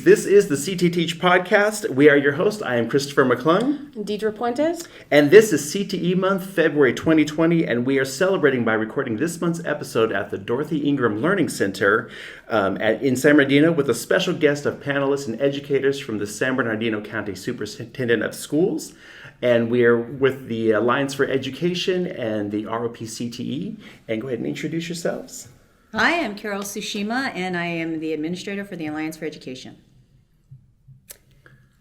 This is the CTE TEACH Podcast. We are your host. I am Christopher McClung. And Deidra Puentes. And this is CTE Month, February 2020, and we are celebrating by recording this month's episode at the Dorothy Ingram Learning Center in San Bernardino with a special guest of panelists and educators from the San Bernardino County Superintendent of Schools. And we are with the Alliance for Education and the ROP CTE. And go ahead and introduce yourselves. Hi, I'm Carol Tsushima, and I am the administrator for the Alliance for Education.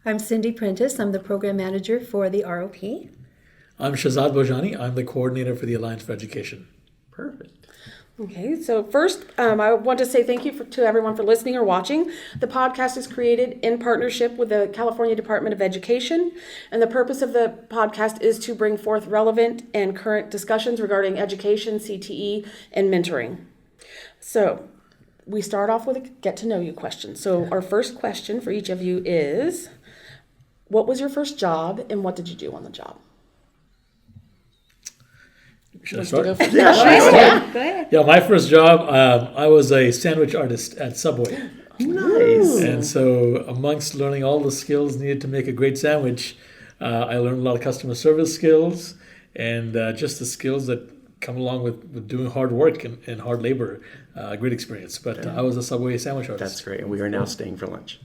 I'm Cindy Prentice. I'm the program manager for the ROP. I'm Shahzad Bojani. I'm the coordinator for the Alliance for Education. Perfect. Okay, so first, I want to say thank you to everyone for listening or watching. The podcast is created in partnership with the California Department of Education, and the purpose of the podcast is to bring forth relevant and current discussions regarding education, CTE, and mentoring. So we start off with a get-to-know-you question. So our first question for each of you is, what was your first job, and what did you do on the job? Should I start? Go ahead. Yeah, my first job, I was a sandwich artist at Subway. Nice. And so amongst learning all the skills needed to make a great sandwich, I learned a lot of customer service skills and just the skills that come along with doing hard work and hard labor. Great experience. But I was a Subway sandwich artist. That's great. And we are now staying for lunch.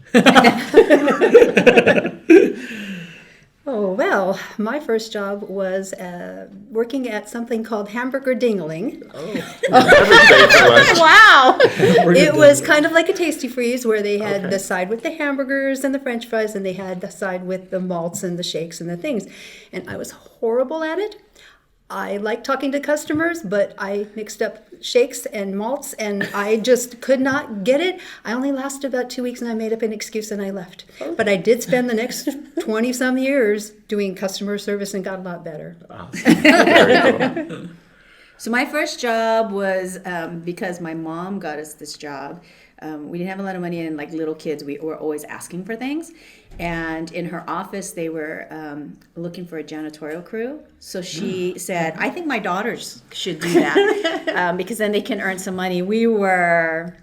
Oh, well, my first job was working at something called Hamburger Dingling. Never stay for lunch. Wow! It was kind of like a Tasty Freeze where they had the side with the hamburgers and the French fries, and they had the side with the malts and the shakes and the things. And I was horrible at it. I like talking to customers, but I mixed up shakes and malts, and I just could not get it. I only lasted about 2 weeks, and I made up an excuse, and I left. But I did spend the next 20-some years doing customer service and got a lot better. Awesome. Very cool. So my first job was because my mom got us this job. We didn't have a lot of money, and like little kids, we were always asking for things. And in her office, they were looking for a janitorial crew. So she said, I think my daughters should do that because then they can earn some money. We were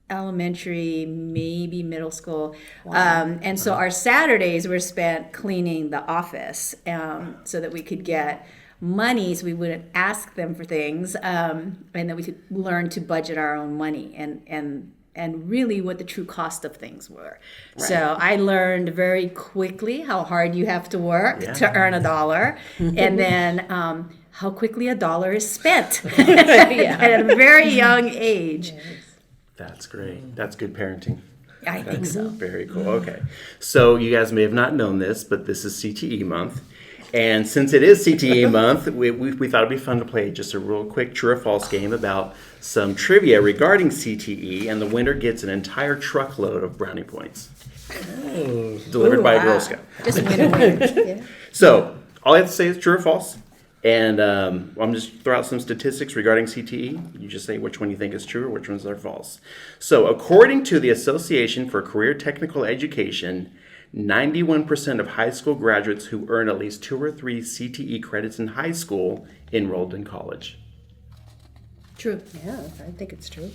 elementary, maybe middle school. Wow. And so our Saturdays were spent cleaning the office so that we could get money, so we wouldn't ask them for things, and then we could learn to budget our own money and really what the true cost of things were. Right. So I learned very quickly how hard you have to work to earn $1, and then how quickly $1 is spent at a very young age. That's great. That's good parenting. I think so. Very cool. Okay. So you guys may have not known this, but this is CTE month. And since it is CTE month, we thought it'd be fun to play just a real quick true or false game about some trivia regarding CTE, and the winner gets an entire truckload of brownie points delivered by a Girl Scout. Just winner. So all I have to say is true or false, and I'm just throw out some statistics regarding CTE. You just say which one you think is true or which ones are false. So according to the Association for Career Technical Education, 91% of high school graduates who earn at least 2 or 3 CTE credits in high school enrolled in college. True. Yeah, I think it's true.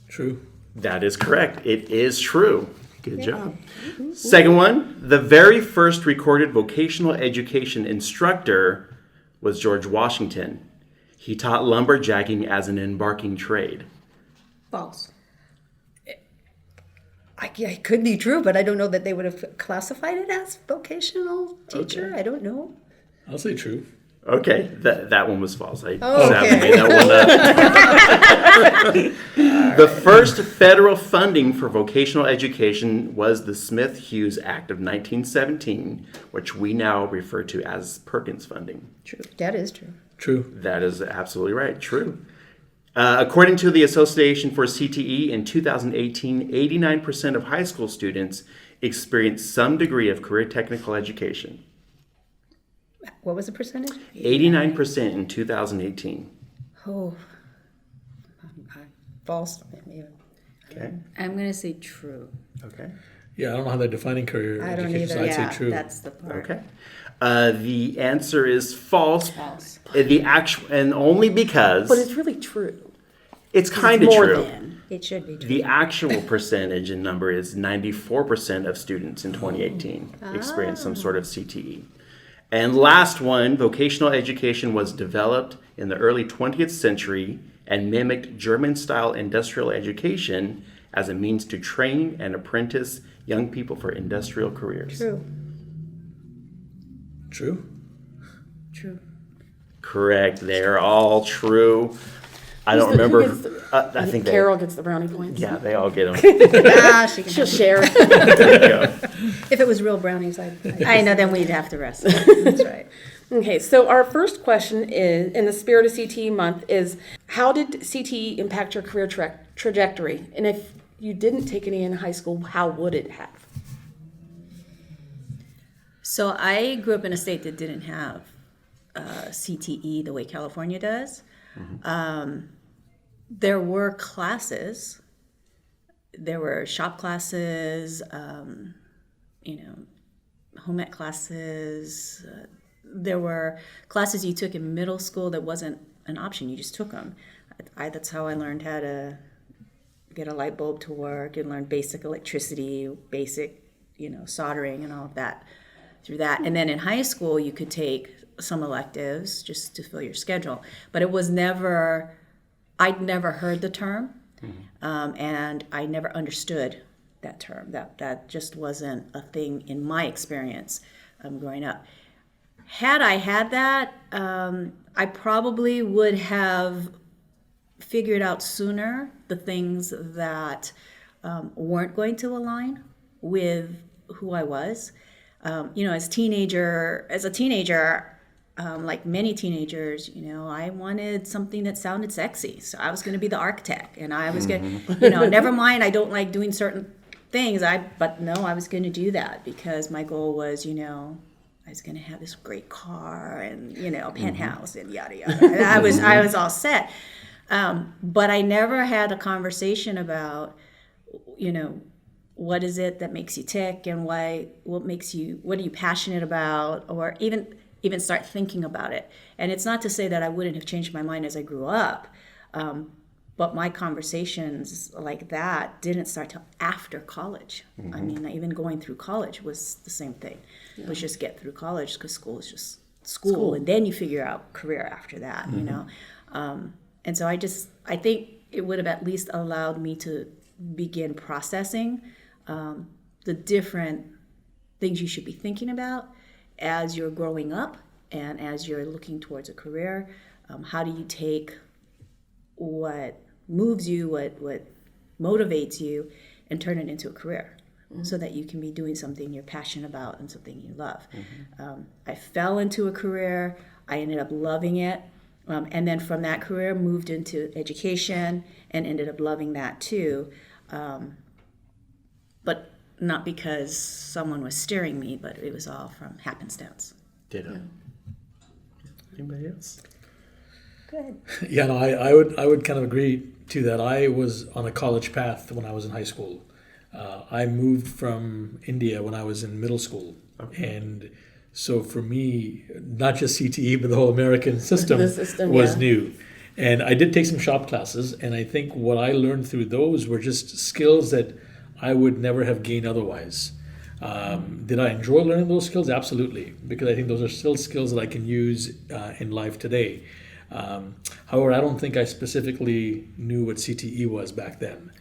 True. That is correct. It is true. Good job. Second one, the very first recorded vocational education instructor was George Washington. He taught lumberjacking as an embarking trade. False. It could be true, but I don't know that they would have classified it as vocational teacher. Okay. I don't know. I'll say true. Okay, that one was false. I okay. made that one up. The first federal funding for vocational education was the Smith-Hughes Act of 1917, which we now refer to as Perkins funding. True. That is true. True. That is absolutely right. True. According to the Association for CTE, in 2018, 89% of high school students experienced some degree of career technical education. What was the percentage? 89% in 2018. Oh, false. Okay. I'm going to say true. Okay. Yeah, I don't know how they're defining career I don't education, so either. I'd say true. That's the part. Okay. The answer is false. False. The actual, and only because But it's really true. It's kind of more true. than. It should be true. The actual percentage and number is 94% of students in 2018 experienced some sort of CTE. And last one, vocational education was developed in the early 20th century and mimicked German-style industrial education as a means to train and apprentice young people for industrial careers. True. True. True. Correct. They're all true. I don't Who remember. gets the- I think Carol gets the brownie points. Yeah, they all get them. She can She'll have it. share. If it was real brownies, I know, then we'd have to rest. That's right. Okay, so our first question is, in the spirit of CTE month, is how did CTE impact your career trajectory? And if you didn't take any in high school, how would it have? So I grew up in a state that didn't have CTE the way California does. There were classes. There were shop classes, home ec classes. There were classes you took in middle school that wasn't an option. You just took them. That's how I learned how to get a light bulb to work and learn basic electricity, basic, soldering and all of that through that. And then in high school, you could take some electives just to fill your schedule. But it was never, I'd never heard the term, and I never understood that term. That just wasn't a thing in my experience growing up. Had I had that, I probably would have figured out sooner the things that weren't going to align with who I was. As a teenager, like many teenagers, I wanted something that sounded sexy. So I was going to be the architect, and I was going to, never mind, I don't like doing certain things. I was going to do that because my goal was, I was going to have this great car and, penthouse and yada, yada. And I was all set. But I never had a conversation about, what is it that makes you tick and what are you passionate about, or even start thinking about it. And it's not to say that I wouldn't have changed my mind as I grew up, but my conversations like that didn't start till after college. I mean, even going through college was the same thing. It was just get through college because school is just school, and then you figure out career after that, And so I think it would have at least allowed me to begin processing the different things you should be thinking about as you're growing up and as you're looking towards a career. How do you take what moves you, what motivates you, and turn it into a career so that you can be doing something you're passionate about and something you love. I fell into a career. I ended up loving it. And then from that career, moved into education and ended up loving that too. But not because someone was steering me, but it was all from happenstance. Ditto. Anybody else? Good. Yeah, no, I would kind of agree to that. I was on a college path when I was in high school. I moved from India when I was in middle school. Okay. And so for me, not just CTE, but the whole American system, was new. And I did take some shop classes, and I think what I learned through those were just skills that I would never have gained otherwise. Did I enjoy learning those skills? Absolutely, because I think those are still skills that I can use in life today. However, I don't think I specifically knew what CTE was back then,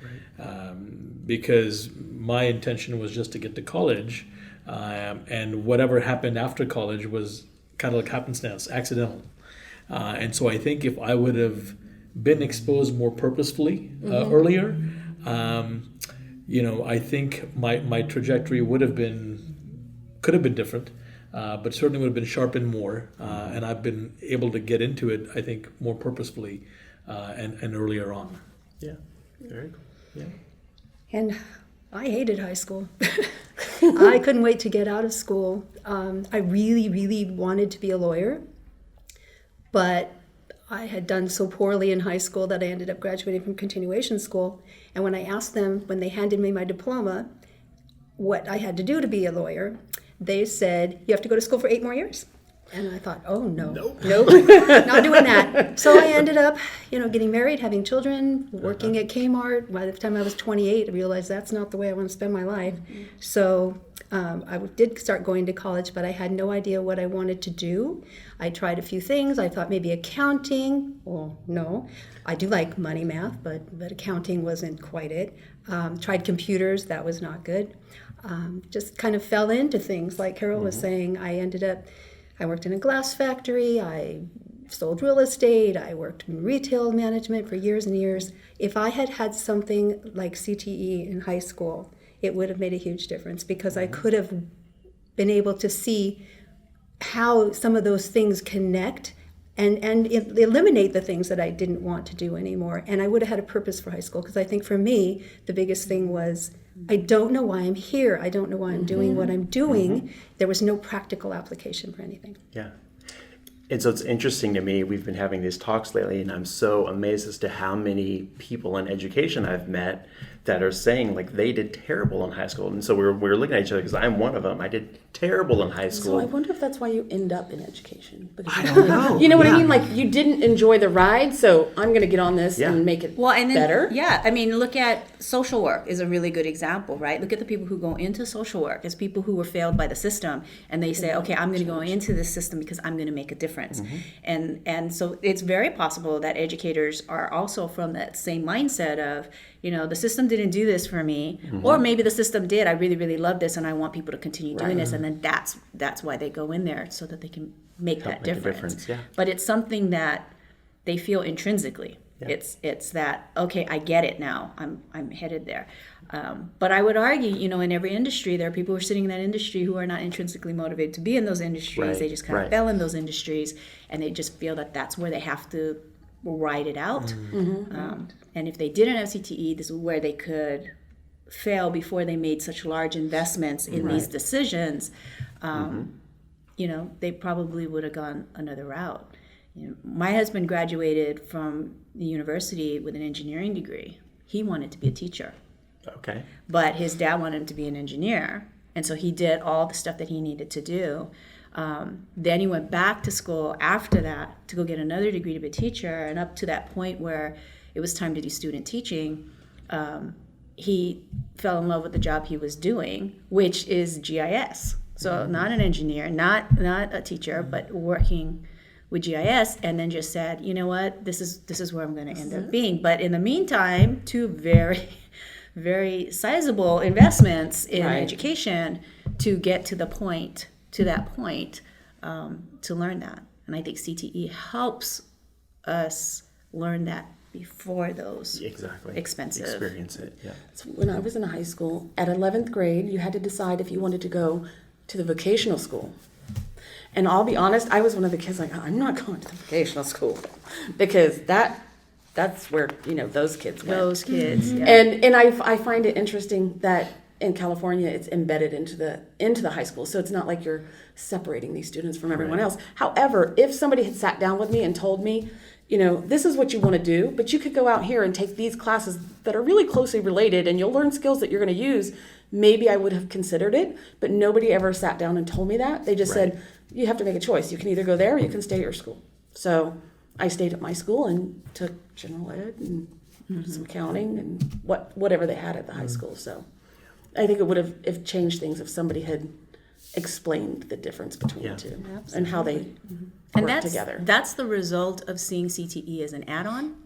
because my intention was just to get to college, and whatever happened after college was kind of like happenstance, accidental. And so I think if I would have been exposed more purposefully earlier, I think my trajectory could have been different. But certainly would have been sharpened more, and I've been able to get into it, I think, more purposefully and earlier on. Yeah, very cool. Yeah. And I hated high school. I couldn't wait to get out of school. I really, really wanted to be a lawyer, but I had done so poorly in high school that I ended up graduating from continuation school. And when I asked them, when they handed me my diploma, what I had to do to be a lawyer, they said, you have to go to school for 8 more years. And I thought, oh, nope, not doing that. So I ended up, getting married, having children, working at Kmart. By the time I was 28, I realized that's not the way I want to spend my life. So I did start going to college, but I had no idea what I wanted to do. I tried a few things. I thought maybe accounting. Well, no. I do like money math, but accounting wasn't quite it. Tried computers. That was not good. Just kind of fell into things. Like Carol was saying, I worked in a glass factory, I sold real estate, I worked in retail management for years and years. If I had had something like CTE in high school, it would have made a huge difference because I could have been able to see how some of those things connect and eliminate the things that I didn't want to do anymore. And I would have had a purpose for high school because I think for me, the biggest thing was I don't know why I'm here. I don't know why I'm doing what I'm doing. There was no practical application for anything. Yeah. And so it's interesting to me, we've been having these talks lately, and I'm so amazed as to how many people in education I've met that are saying like they did terrible in high school. And so we're looking at each other because I'm one of them. I did terrible in high school. So I wonder if that's why you end up in education. Because I don't know. You know what I mean? Like you didn't enjoy the ride, so I'm going to get on this and make it better. Yeah, I mean, look at social work is a really good example, right? Look at the people who go into social work as people who were failed by the system, and they say, okay, I'm going to go into this system because I'm going to make a difference. And so it's very possible that educators are also from that same mindset of, the system didn't do this for me, or maybe the system did. I really, really love this, and I want people to continue doing this. And then that's why they go in there so that they can make that difference. Yeah. But it's something that they feel intrinsically. Yeah. It's that, okay, I get it now. I'm headed there. But I would argue, in every industry, there are people who are sitting in that industry who are not intrinsically motivated to be in those industries. Right. They just kind of fell in those industries, and they just feel that that's where they have to ride it out. And if they didn't have CTE, this is where they could fail before they made such large investments in these decisions. They probably would have gone another route. My husband graduated from the university with an engineering degree. He wanted to be a teacher. Okay. But his dad wanted him to be an engineer. And so he did all the stuff that he needed to do. Then he went back to school after that to go get another degree to be a teacher. And up to that point where it was time to do student teaching, he fell in love with the job he was doing, which is GIS. So not an engineer, not a teacher, but working with GIS, and then just said, you know what, this is where I'm going to end up being. But in the meantime, two very, very sizable investments in education to get to that point, to learn that. And I think CTE helps us learn that before those expensive experience it. Yeah. So when I was in high school, at 11th grade, you had to decide if you wanted to go to the vocational school. And I'll be honest, I was one of the kids like, I'm not going to the vocational school because that's where those kids went. Those kids, yeah. And I find it interesting that in California it's embedded into the high school, so it's not like you're separating these students from everyone else. However, if somebody had sat down with me and told me, this is what you want to do, but you could go out here and take these classes that are really closely related and you'll learn skills that you're going to use, maybe I would have considered it, but nobody ever sat down and told me that. They just said, you have to make a choice. You can either go there or you can stay at your school. So I stayed at my school and took general ed and some accounting and whatever they had at the high school. So I think it would have changed things if somebody had explained the difference between the two and how they work together. That's the result of seeing CTE as an add-on.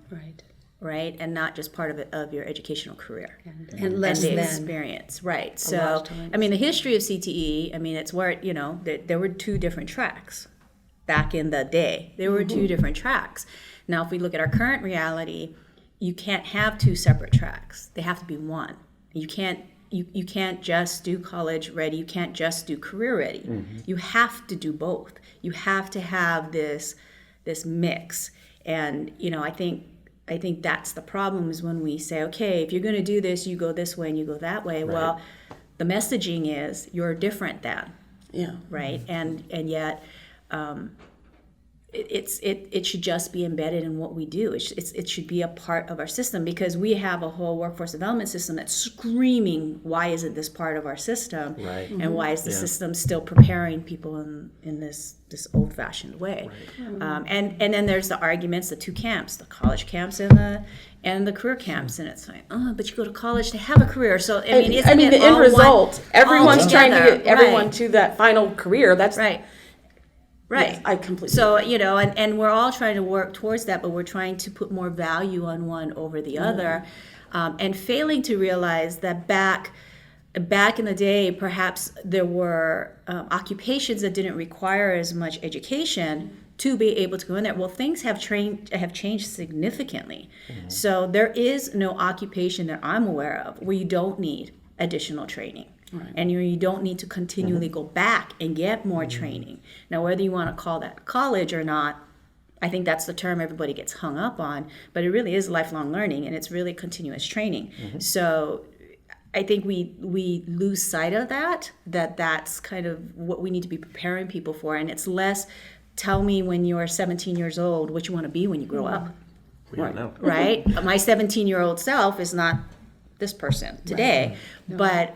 Right. And not just part of your educational career. And less the than experience. Right. So, I mean, the history of CTE, it's where, there were two different tracks back in the day. There were two different tracks. Now, if we look at our current reality, you can't have two separate tracks. They have to be one. You can't just do college ready. You can't just do career ready. You have to do both. You have to have this mix. And, I think that's the problem is when we say, okay, if you're going to do this, you go this way and you go that way. Right. Well, the messaging is you're different than. Yeah. Right. And yet, it should just be embedded in what we do. It should be a part of our system, because we have a whole workforce development system that's screaming, why isn't this part of our system? Right. And why is the system still preparing people in this old-fashioned way? Right. And then there's the arguments, the two camps, the college camps and the career camps, and it's like, but you go to college to have a career. So I mean, the end result, everyone's trying to get everyone right. to that final career. That's right. Right. Yes, I completely So, and we're all trying to work towards that, but we're trying to put more value on one over the other, and failing to realize that back in the day, perhaps there were occupations that didn't require as much education to be able to go in there. Well, things have changed significantly. Mm-hmm. So there is no occupation that I'm aware of where you don't need additional training. Right. And you don't need to continually go back and get more training. Now, whether you want to call that college or not, I think that's the term everybody gets hung up on, but it really is lifelong learning, and it's really continuous training. Mm-hmm. So I think we lose sight of that's kind of what we need to be preparing people for. And it's less, tell me when you're 17 years old what you want to be when you grow up. We don't know. Right? My 17-year-old self is not this person today, right. But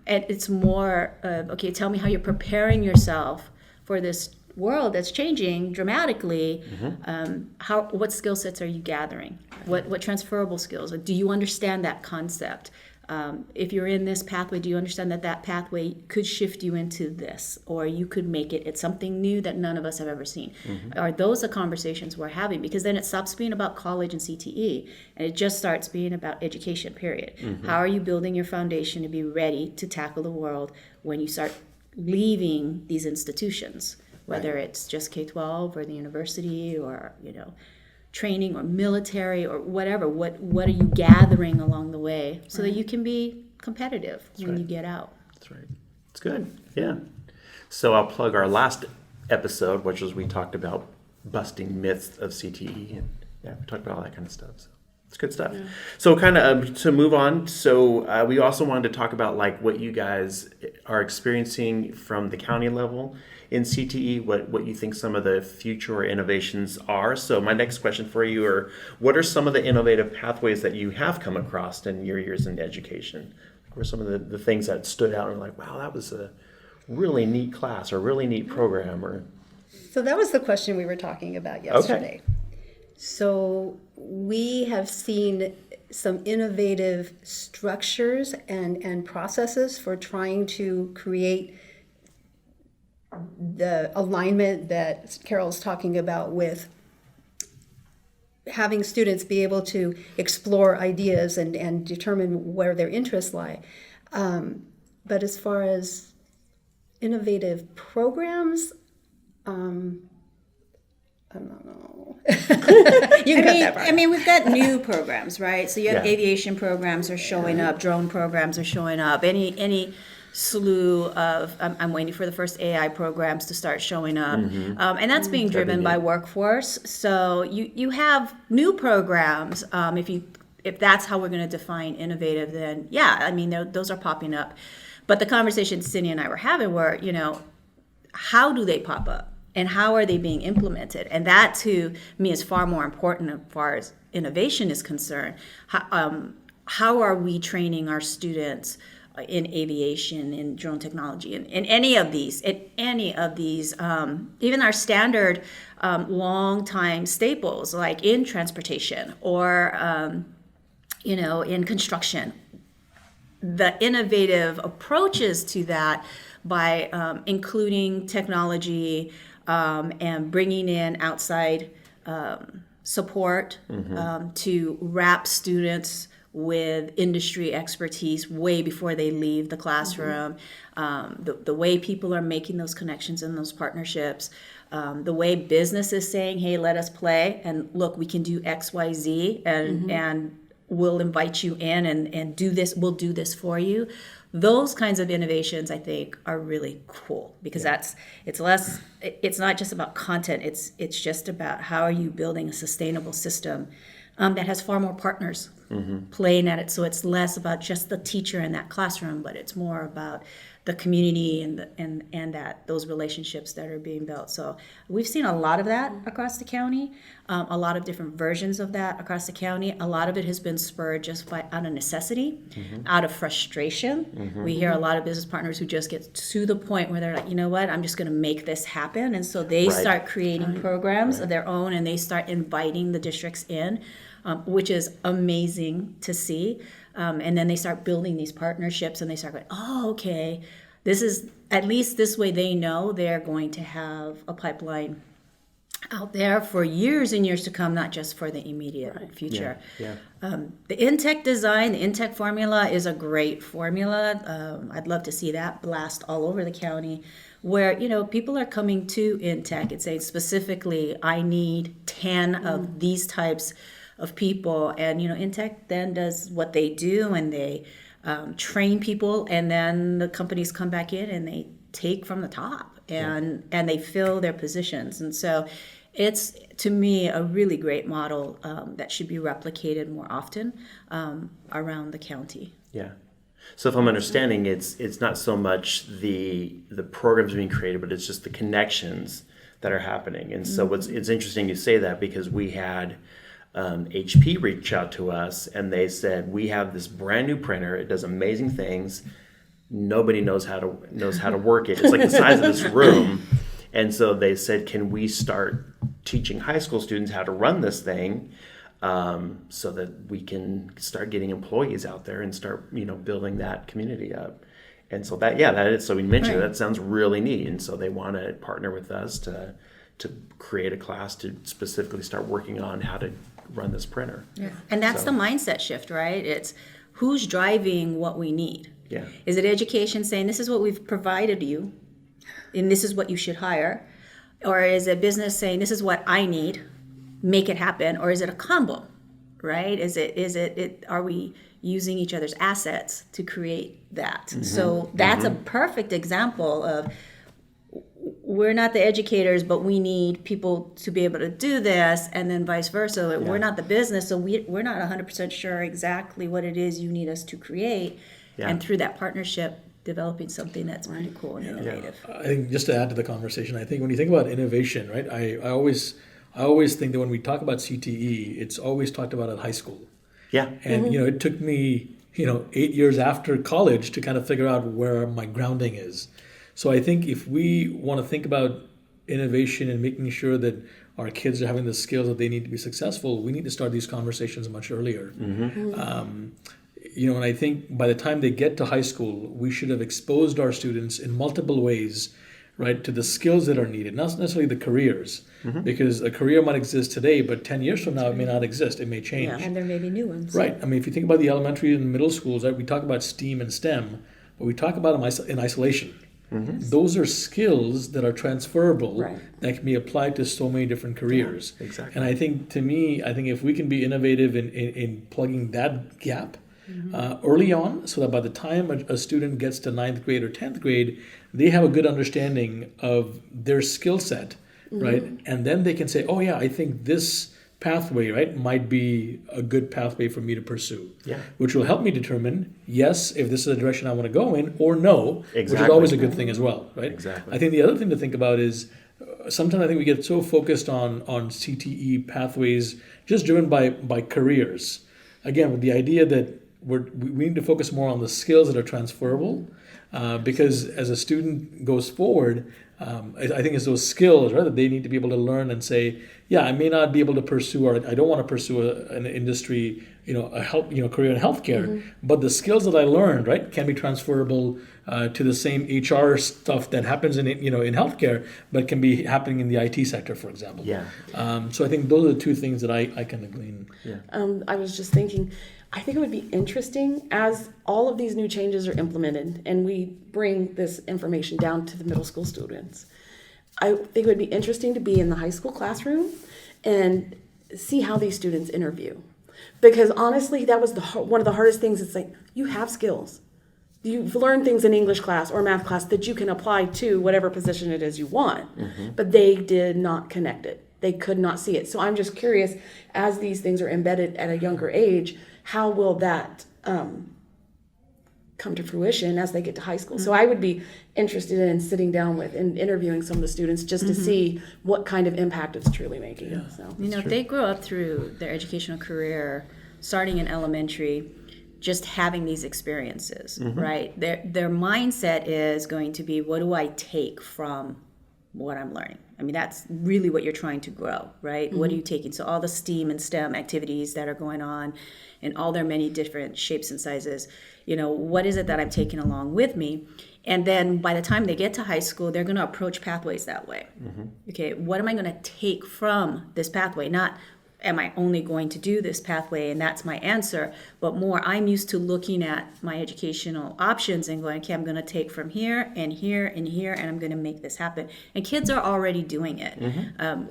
it's more okay, tell me how you're preparing yourself for this world that's changing dramatically. Mm-hmm. What skill sets are you gathering? What transferable skills? Do you understand that concept? If you're in this pathway, do you understand that pathway could shift you into this, or you could make it's something new that none of us have ever seen? Mm-hmm. Are those the conversations we're having? Because then it stops being about college and CTE, and it just starts being about education, period. Mm-hmm. How are you building your foundation to be ready to tackle the world when you start leaving these institutions, whether it's just K-12 or the university or, training or military or whatever? What are you gathering along the way so that you can be competitive when you get out? That's right. It's good. Yeah. So I'll plug our last episode, which was we talked about busting myths of CTE, and we talked about all that kind of stuff. So it's good stuff. Yeah. So kind of to move on. So we also wanted to talk about like what you guys are experiencing from the county level in CTE, what you think some of the future innovations are. So my next question for you are, what are some of the innovative pathways that you have come across in your years in education? What are some of the things that stood out and like, wow, that was a really neat class or really neat program? Or So that was the question we were talking about yesterday. Okay. So we have seen some innovative structures and processes for trying to create the alignment that Carol's talking about with having students be able to explore ideas and determine where their interests lie. But as far as innovative programs, I don't know. We've got new programs, right? So you have aviation programs are showing up, drone programs are showing up, any slew of, I'm waiting for the first AI programs to start showing up. Mm-hmm. And that's being driven by workforce. So you have new programs. If that's how we're going to define innovative, then those are popping up. But the conversation Cindy and I were having were, how do they pop up? And how are they being implemented? And that, to me, is far more important as far as innovation is concerned. How are we training our students in aviation, in drone technology, in any of these, even our standard long-time staples, like in transportation or, in construction? The innovative approaches to that by including technology, and bringing in outside support to wrap students with industry expertise way before they leave the classroom. The way people are making those connections and those partnerships, the way business is saying, hey, let us play, and look, we can do X, Y, Z, and we'll invite you in and do this, we'll do this for you. Those kinds of innovations, I think, are really cool, because it's not just about content, it's just about how are you building a sustainable system that has far more partners playing at it. So it's less about just the teacher in that classroom, but it's more about the community and that those relationships that are being built. So we've seen a lot of that across the county, a lot of different versions of that across the county. A lot of it has been spurred just out of necessity, out of frustration. We hear a lot of business partners who just get to the point where they're like, you know what, I'm just going to make this happen. And so they start creating programs of their own, and they start inviting the districts in, which is amazing to see. And then they start building these partnerships, and they start going, oh, okay, this is, at least this way they know they're going to have a pipeline out there for years and years to come, not just for the immediate future. The in-tech design, the in-tech formula is a great formula. I'd love to see that blast all over the county, where, you know, people are coming to in-tech and saying specifically, I need 10 of these types of people. And, you know, in-tech then does what they do, and they train people, and then the companies come back in and they take from the top, and they fill their positions. And so it's, to me, a really great model that should be replicated more often around the county. Yeah. So if I'm understanding, it's not so much the programs being created, but it's just the connections that are happening. And so it's interesting you say that, because we had HP reach out to us, and they said, we have this brand new printer. It does amazing things. Nobody knows how to work it. It's like the size of this room. And so they said, can we start teaching high school students how to run this thing, so that we can start getting employees out there and start, you know, building that community up. And so that is, so we mentioned that sounds really neat. And so they want to partner with us to create a class to specifically start working on how to run this printer. Yeah. And that's the mindset shift, right? It's who's driving what we need. Yeah. Is it education saying, this is what we've provided you, and this is what you should hire? Or is it business saying, this is what I need, make it happen? Or is it a combo, right? Are we using each other's assets to create that? So that's a perfect example of, we're not the educators, but we need people to be able to do this, and then vice versa. We're not the business, so we're not 100% sure exactly what it is you need us to create. And through that partnership, developing something that's pretty cool and innovative. I think, just to add to the conversation, I think when you think about innovation, right, I always think that when we talk about CTE, it's always talked about at high school. Yeah. And, you know, it took me, 8 years after college to kind of figure out where my grounding is. So I think if we want to think about innovation and making sure that our kids are having the skills that they need to be successful, we need to start these conversations much earlier. And I think by the time they get to high school, we should have exposed our students in multiple ways, right, to the skills that are needed, not necessarily the careers, because a career might exist today, but 10 years from now, it may not exist. It may change. And there may be new ones. Right. I mean, if you think about the elementary and middle schools, right, we talk about STEAM and STEM, but we talk about them in isolation. Those are skills that are transferable, that can be applied to so many different careers. Exactly. And I think, to me, if we can be innovative in plugging that gap early on, so that by the time a student gets to 9th grade or 10th grade, they have a good understanding of their skill set, right? And then they can say, oh yeah, I think this pathway, right, might be a good pathway for me to pursue, which will help me determine, yes, if this is the direction I want to go in, or no, which is always a good thing as well, right? Exactly. I think the other thing to think about is, sometimes I think we get so focused on CTE pathways just driven by careers. Again, with the idea that we need to focus more on the skills that are transferable, because as a student goes forward, I think it's those skills, right, that they need to be able to learn and say, yeah, I may not be able to pursue, or I don't want to pursue an industry, career in healthcare, but the skills that I learned, right, can be transferable to the same HR stuff that happens in healthcare, but can be happening in the IT sector, for example. So I think those are the two things that I kind of glean. I was just thinking, I think it would be interesting as all of these new changes are implemented and we bring this information down to the middle school students. I think it would be interesting to be in the high school classroom and see how these students interview. Because honestly, that was one of the hardest things. It's like, you have skills. You've learned things in English class or math class that you can apply to whatever position it is you want. But they did not connect it. They could not see it. So I'm just curious, as these things are embedded at a younger age, how will that come to fruition as they get to high school. So I would be interested in sitting down with and interviewing some of the students just to see what kind of impact it's truly making. Yeah. So. You know, if they grow up through their educational career, starting in elementary, just having these experiences, right? Their mindset is going to be, what do I take from what I'm learning? I mean, that's really what you're trying to grow, right? What are you taking? So all the STEAM and STEM activities that are going on in all their many different shapes and sizes, you know, what is it that I'm taking along with me? And then by the time they get to high school, they're going to approach pathways that way. Okay, what am I going to take from this pathway? Not, am I only going to do this pathway and that's my answer, but more, I'm used to looking at my educational options and going, okay, I'm going to take from here and here and here, and I'm going to make this happen. And kids are already doing it.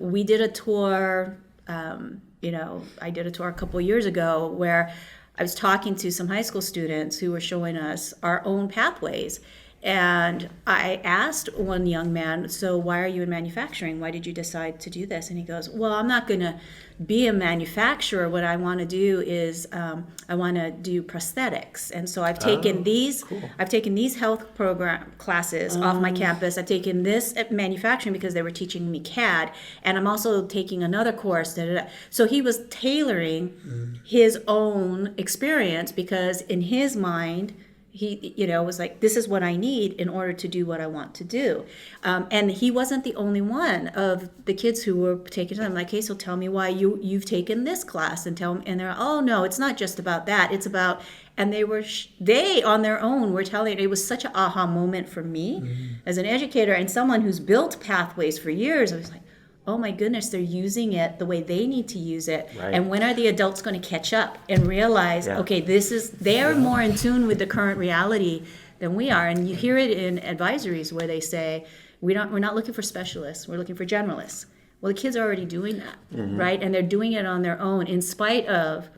We did a tour, I did a tour a couple of years ago where I was talking to some high school students who were showing us our own pathways. And I asked one young man, so why are you in manufacturing? Why did you decide to do this? And he goes, well, I'm not going to be a manufacturer. What I want to do is I want to do prosthetics. And so I've taken I've taken these health program classes off my campus. I've taken this at manufacturing because they were teaching me CAD. And I'm also taking another course. So he was tailoring his own experience because in his mind, he, was like, this is what I need in order to do what I want to do. And he wasn't the only one of the kids who were taking it. I'm like, hey, so tell me why you've taken this class, and tell them. And they're, oh, no, it's not just about that. It's about, and they on their own were telling, it was such an aha moment for me as an educator and someone who's built pathways for years. I was like, oh my goodness, they're using it the way they need to use it. Right. And when are the adults going to catch up and realize, okay, they're more in tune with the current reality than we are. And you hear it in advisories where they say, we're not looking for specialists, we're looking for generalists. Well, the kids are already doing that, right? And they're doing it on their own in spite of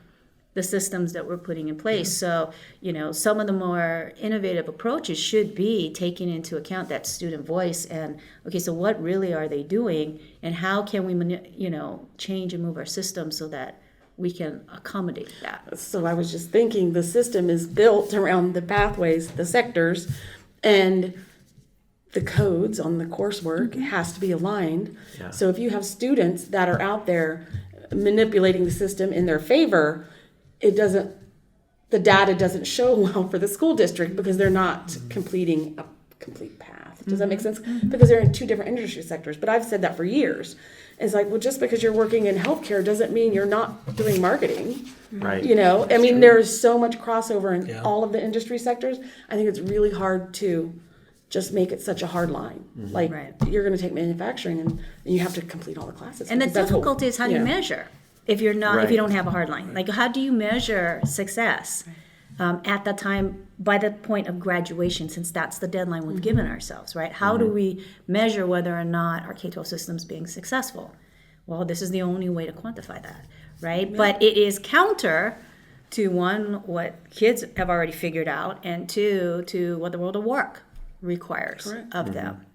the systems that we're putting in place. So, some of the more innovative approaches should be taking into account that student voice and, okay, so what really are they doing, and how can we, change and move our system so that we can accommodate that? So I was just thinking the system is built around the pathways, the sectors, and the codes on the coursework has to be aligned. Yeah. So if you have students that are out there manipulating the system in their favor, the data doesn't show well for the school district because they're not completing a complete path. Does that make sense? Because they're in two different industry sectors. But I've said that for years. It's like, well, just because you're working in healthcare doesn't mean you're not doing marketing. Right. I mean, there's so much crossover in all of the industry sectors. I think it's really hard to just make it such a hard line. Like, you're going to take manufacturing and you have to complete all the classes. And the because that's what- difficulty is how do you measure if you're not, if you don't have a hard line? Like, how do you measure success at the time, by the point of graduation, since that's the deadline we've given ourselves, right? How do we measure whether or not our K-12 system's being successful? Well, this is the only way to quantify that, right? But it is counter to, one, what kids have already figured out, and two, to what the world of work requires of them,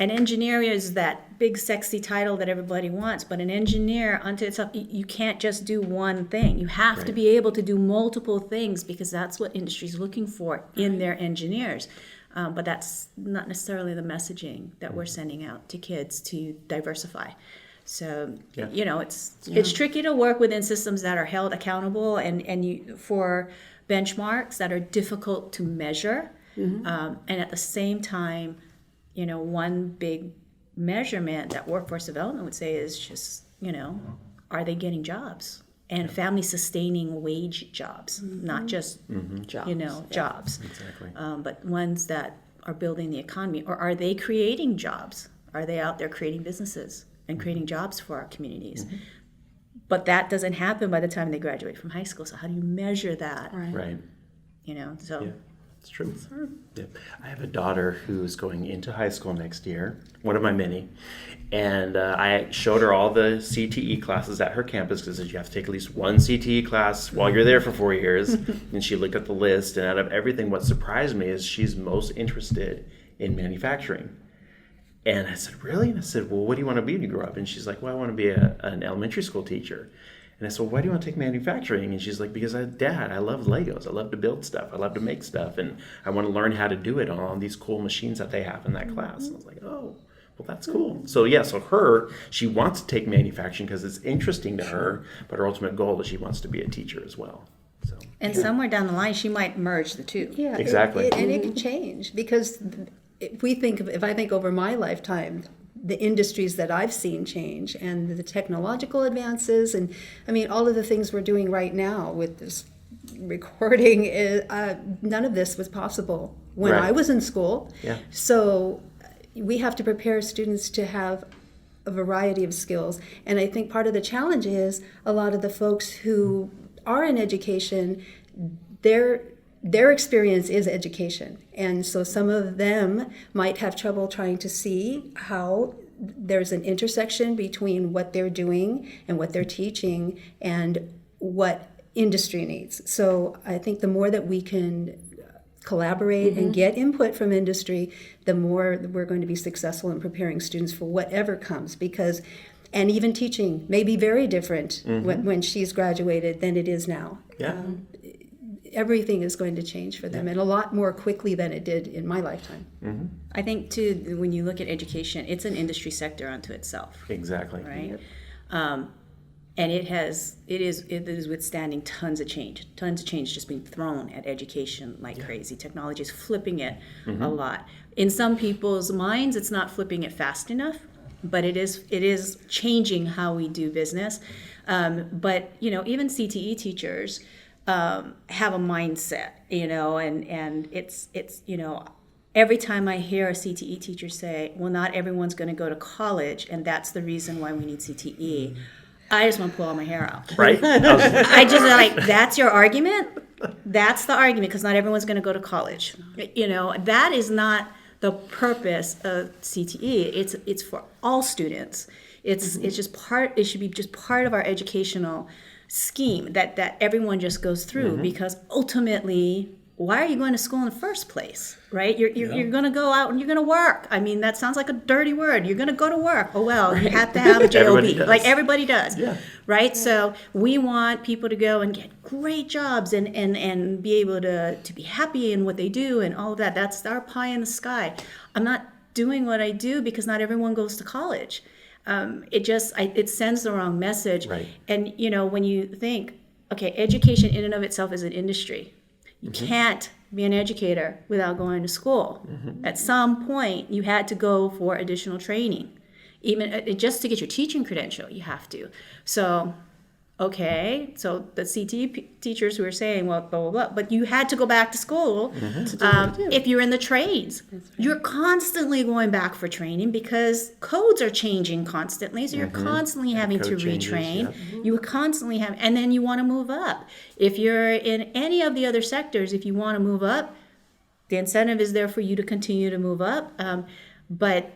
An engineer is that big sexy title that everybody wants, but an engineer unto itself, you can't just do one thing. You have to be able to do multiple things because that's what industry is looking for in their engineers. But that's not necessarily the messaging that we're sending out to kids to diversify. So, it's tricky to work within systems that are held accountable and for benchmarks that are difficult to measure. And at the same time, one big measurement that workforce development would say is just, are they getting jobs and family sustaining wage jobs, not just, jobs. Exactly. But ones that are building the economy, or are they creating jobs? Are they out there creating businesses and creating jobs for our communities? But that doesn't happen by the time they graduate from high school. So how do you measure that? Right. So. It's true. Yeah. I have a daughter who's going into high school next year, one of my many, and I showed her all the CTE classes at her campus because you have to take at least one CTE class while you're there for 4 years. And she looked at the list, and out of everything, what surprised me is she's most interested in manufacturing. And I said, really? And I said, well, what do you want to be when you grow up? And she's like, well, I want to be an elementary school teacher. And I said, well, why do you want to take manufacturing? And she's like, because Dad, I love Legos. I love to build stuff. I love to make stuff. And I want to learn how to do it on these cool machines that they have in that class. And I was like, oh, well, that's cool. So she wants to take manufacturing because it's interesting to her, but her ultimate goal is she wants to be a teacher as well. So, And somewhere down the line, she might merge the two. Yeah, Exactly. And it can change because if I think over my lifetime, the industries that I've seen change and the technological advances, and I mean, all of the things we're doing right now with this recording, none of this was possible when Right. I was in school. Yeah. So we have to prepare students to have a variety of skills. And I think part of the challenge is a lot of the folks who are in education, their experience is education. And so some of them might have trouble trying to see how there's an intersection between what they're doing and what they're teaching and what industry needs. So I think the more that we can collaborate and get input from industry, the more we're going to be successful in preparing students for whatever comes. And even teaching may be very different when she's graduated than it is now. Yeah. Everything is going to change for them, and a lot more quickly than it did in my lifetime. I think, too, when you look at education, it's an industry sector unto itself, Exactly. right? And it is withstanding tons of change just being thrown at education like crazy. Technology is flipping it a lot. In some people's minds, it's not flipping it fast enough, but it is changing how we do business. But even CTE teachers have a mindset, and it's every time I hear a CTE teacher say, well, not everyone's going to go to college, and that's the reason why we need CTE, I just want to pull all my hair out. Right? I just that's your argument? That's the argument, because not everyone's going to go to college. That is not the purpose of CTE. It's for all students. It's just it should be just part of our educational scheme that everyone just goes through, because ultimately, why are you going to school in the first place, right? You're going to go out and you're going to work. I mean, that sounds like a dirty word. You're going to go to work. Oh, well, you have to have a job. Like everybody does, right? So we want people to go and get great jobs and be able to be happy in what they do and all of that. That's our pie in the sky. I'm not doing what I do because not everyone goes to college. It sends the wrong message. Right. And, when you think, okay, education in and of itself is an industry. You can't be an educator without going to school. At some point, you had to go for additional training. Even just to get your teaching credential, you have to. So, okay, so the CTE teachers who are saying, well, blah, blah, blah, but you had to go back to school. If you're in the trades, you're constantly going back for training because codes are changing constantly. So you're constantly having to retrain. You constantly have, and then you want to move up. If you're in any of the other sectors, if you want to move up, the incentive is there for you to continue to move up. But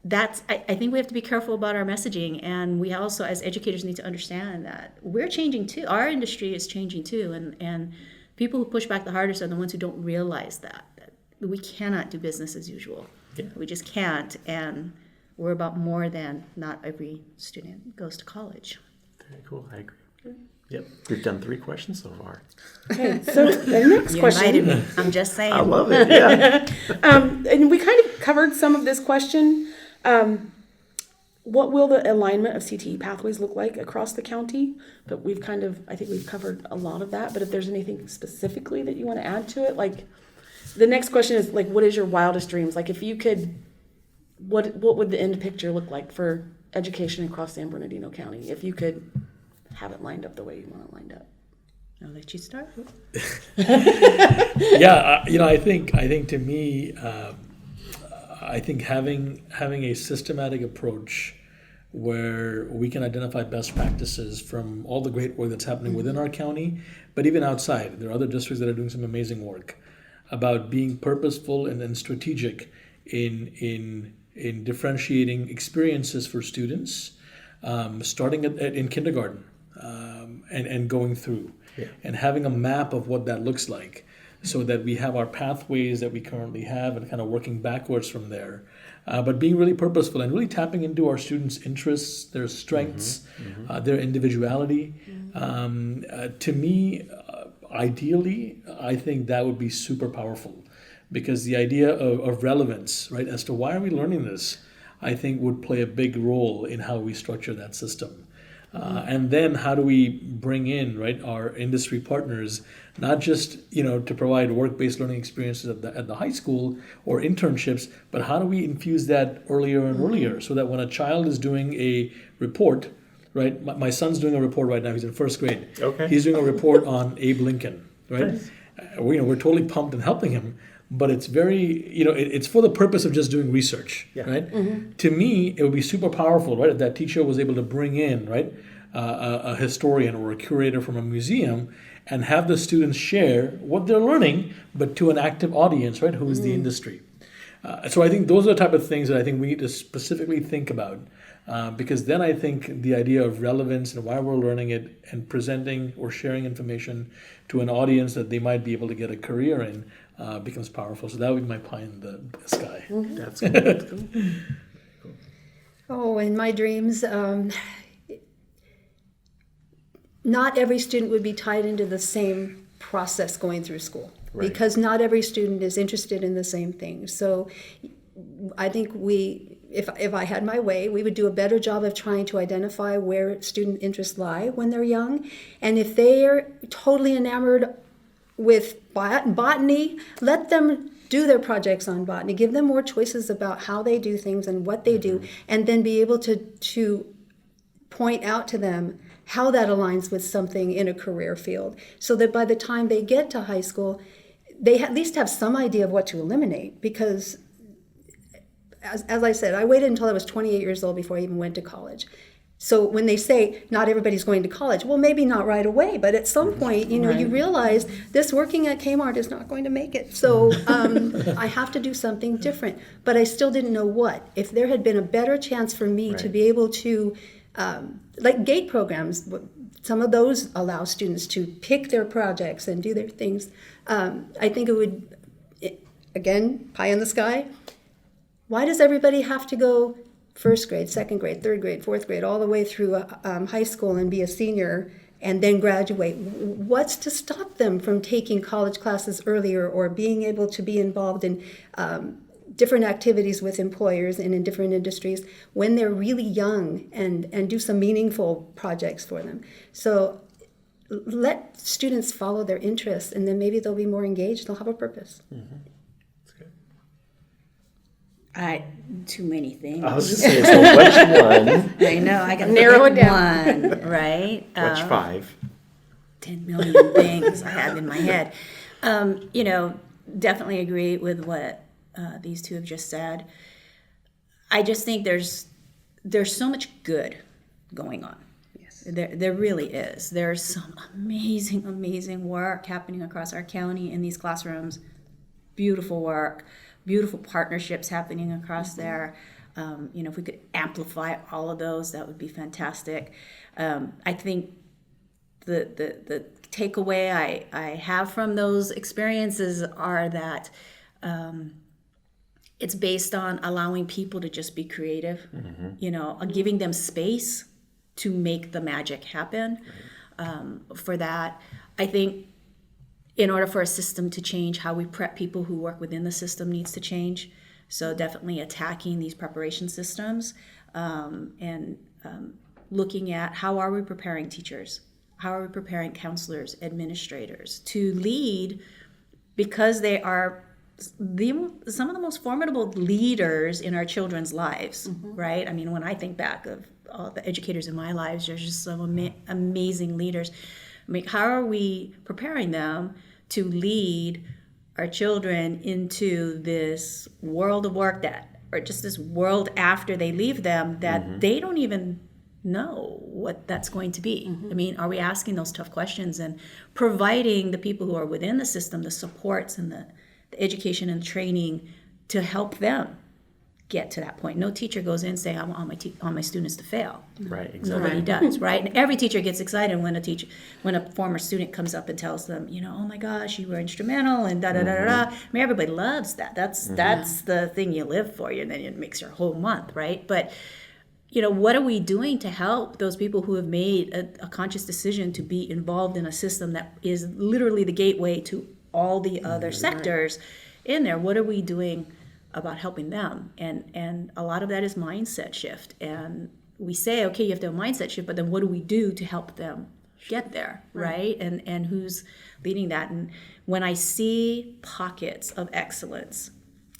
I think we have to be careful about our messaging, and we also, as educators, need to understand that we're changing too. Our industry is changing too, and people who push back the hardest are the ones who don't realize that we cannot do business as usual. We just can't, and we're about more than not every student goes to college. Very cool. I agree. Yep. We've done 3 questions so far. Okay, so the next You question. invited me. I'm just saying. I love it. Yeah. And we kind of covered some of this question. What will the alignment of CTE pathways look like across the county? But I think we've covered a lot of that. But if there's anything specifically that you want to add to it, like the next question is like, what is your wildest dreams? Like if you could, what would the end picture look like for education across San Bernardino County? If you could have it lined up the way you want it lined up. I'll let you start. Yeah, I think to me, I think having a systematic approach where we can identify best practices from all the great work that's happening within our county, but even outside. There are other districts that are doing some amazing work about being purposeful and strategic in differentiating experiences for students, starting in kindergarten and going through, and having a map of what that looks like. so that we have our pathways that we currently have and kind of working backwards from there. But being really purposeful and really tapping into our students' interests, their strengths, their individuality. To me, ideally, I think that would be super powerful, because the idea of relevance, right, as to why are we learning this, I think would play a big role in how we structure that system. And then how do we bring in, right, our industry partners, not just, to provide work-based learning experiences at the high school or internships, but how do we infuse that earlier and earlier, so that when a child is doing a report, right, my son's doing a report right now, he's in first grade. Okay. He's doing a report on Abe Lincoln, right? Nice. We're totally pumped and helping him, but it's very, it's for the purpose of just doing research, right? To me, it would be super powerful, right, if that teacher was able to bring in, right, a historian or a curator from a museum and have the students share what they're learning, but to an active audience, right, who is the industry. So I think those are the type of things that I think we need to specifically think about, because then I think the idea of relevance and why we're learning it and presenting or sharing information to an audience that they might be able to get a career in becomes powerful. So that would be my pie in the sky. That's good. Oh, in my dreams, not every student would be tied into the same process going through school, because not every student is interested in the same thing. So I think if I had my way, we would do a better job of trying to identify where student interests lie when they're young. And if they're totally enamored with botany, let them do their projects on botany. Give them more choices about how they do things and what they do, and then be able to point out to them how that aligns with something in a career field, so that by the time they get to high school, they at least have some idea of what to eliminate. Because as I said, I waited until I was 28 years old before I even went to college. So when they say not everybody's going to college, well, maybe not right away, but at some point, you realize this working at Kmart is not going to make it. So I have to do something different. But I still didn't know what. If there had been a better chance for me to be able to, like GATE programs, some of those allow students to pick their projects and do their things. I think it would, again, pie in the sky. Why does everybody have to go first grade, second grade, third grade, fourth grade, all the way through high school and be a senior and then graduate? What's to stop them from taking college classes earlier, or being able to be involved in different activities with employers and in different industries when they're really young, and do some meaningful projects for them? So let students follow their interests, and then maybe they'll be more engaged. They'll have a purpose. Too many things. I was just saying, so which one? I know, I got narrow it down. One, right? Which 5? 10 million things I have in my head. Definitely agree with what these two have just said. I just think there's so much good going on. Yes. There really is. There's some amazing work happening across our county in these classrooms. Beautiful work. Beautiful partnerships happening across there. If we could amplify all of those, that would be fantastic. I think the takeaway I have from those experiences are that it's based on allowing people to just be creative, giving them space to make the magic happen. For that, I think in order for a system to change, how we prep people who work within the system needs to change. So definitely attacking these preparation systems, and looking at how are we preparing teachers? How are we preparing counselors, administrators to lead, because they are some of the most formidable leaders in our children's lives, right? I mean, when I think back of all the educators in my lives, there's just some amazing leaders. I mean, how are we preparing them to lead our children into this world of work or just this world after they leave them that they don't even know what that's going to be? I mean, are we asking those tough questions and providing the people who are within the system the supports and the education and training to help them get to that point. No teacher goes in saying, I want all my students to fail. Right, exactly. Nobody does, right? And every teacher gets excited when a former student comes up and tells them, oh my gosh, you were instrumental and da da da da da. I mean, everybody loves that. That's the thing you live for, and then it makes your whole month, right? But what are we doing to help those people who have made a conscious decision to be involved in a system that is literally the gateway to all the other sectors in there? What are we doing about helping them? And a lot of that is mindset shift. And we say, okay, you have to have a mindset shift, but then what do we do to help them get there, right? And who's leading that? And when I see pockets of excellence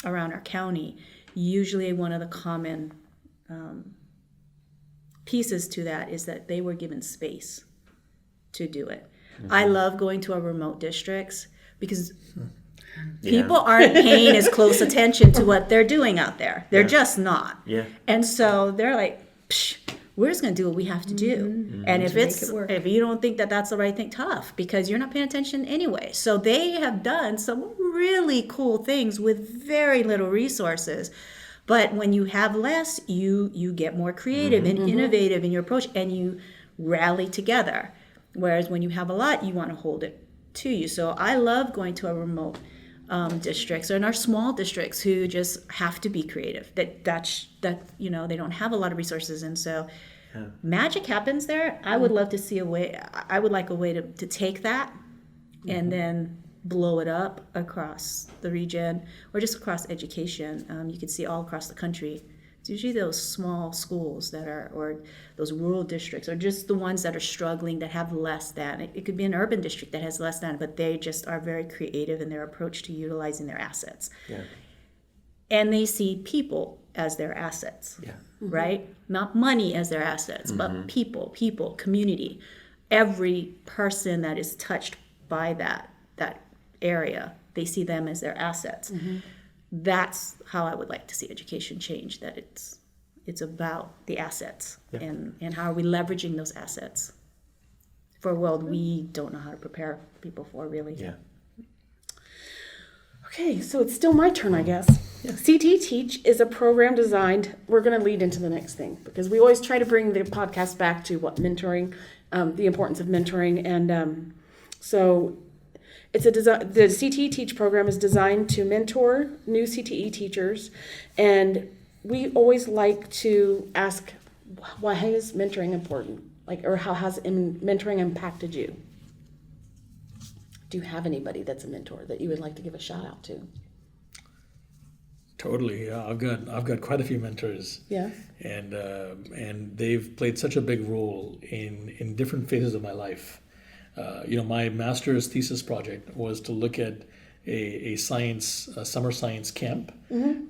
around our county, usually one of the common pieces to that is that they were given space to do it. I love going to our remote districts because people aren't paying as close attention to what they're doing out there. They're just not. Yeah. And so they're like, psh, we're just going to do what we have to do. And if if you don't think that that's the right thing, tough, because you're not paying attention anyway. So they have done some really cool things with very little resources. But when you have less, you get more creative and innovative in your approach, and you rally together. Whereas when you have a lot, you want to hold it to you. So I love going to our remote districts or in our small districts who just have to be creative. That they don't have a lot of resources, and so magic happens there. I would love to see a way. I would like a way to take that and then blow it up across the region or just across education. You can see all across the country. It's usually those small schools or those rural districts, or just the ones that are struggling, that have less than. It could be an urban district that has less than, but they just are very creative in their approach to utilizing their assets. Yeah. And they see people as their assets, right? Not money as their assets, but people, community. Every person that is touched by that area, they see them as their assets. That's how I would like to see education change, that it's about the assets and how are we leveraging those assets for a world we don't know how to prepare people for, really. Yeah. Okay, so it's still my turn, I guess. CTE TEACH is a program designed, we're going to lead into the next thing, because we always try to bring the podcast back to mentoring, the importance of mentoring. And so it's the CTE TEACH program is designed to mentor new CTE teachers. And we always like to ask, why is mentoring important? Or how has mentoring impacted you? Do you have anybody that's a mentor that you would like to give a shout out to? Totally, yeah. I've got quite a few mentors. Yeah. And they've played such a big role in different phases of my life. My master's thesis project was to look at a summer science camp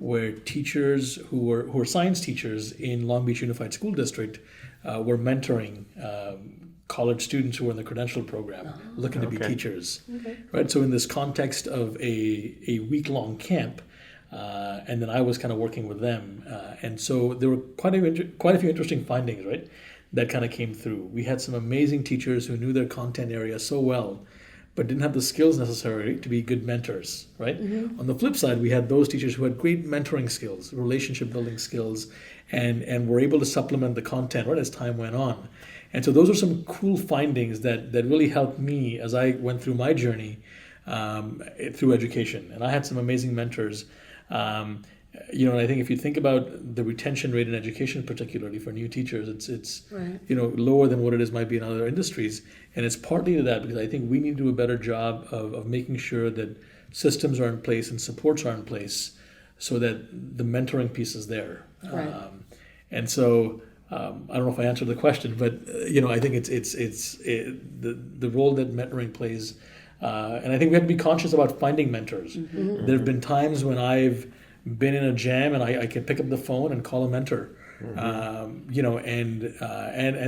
where teachers who were science teachers in Long Beach Unified School District were mentoring college students who were in the credential program looking to be teachers. Right. So in this context of a week-long camp, and then I was kind of working with them, and so there were quite a few interesting findings, right, that kind of came through. We had some amazing teachers who knew their content area so well, but didn't have the skills necessary to be good mentors, right? On the flip side, we had those teachers who had great mentoring skills, relationship building skills, and were able to supplement the content right as time went on. And so those are some cool findings that really helped me as I went through my journey through education. And I had some amazing mentors. And I think if you think about the retention rate in education, particularly for new teachers, it's right. Lower than what it might be in other industries. And it's partly to that because I think we need to do a better job of making sure that systems are in place and supports are in place so that the mentoring piece is there. Right. And so I don't know if I answered the question, but I think it's the role that mentoring plays. And I think we have to be conscious about finding mentors. There have been times when I've been in a jam and I can pick up the phone and call a mentor, and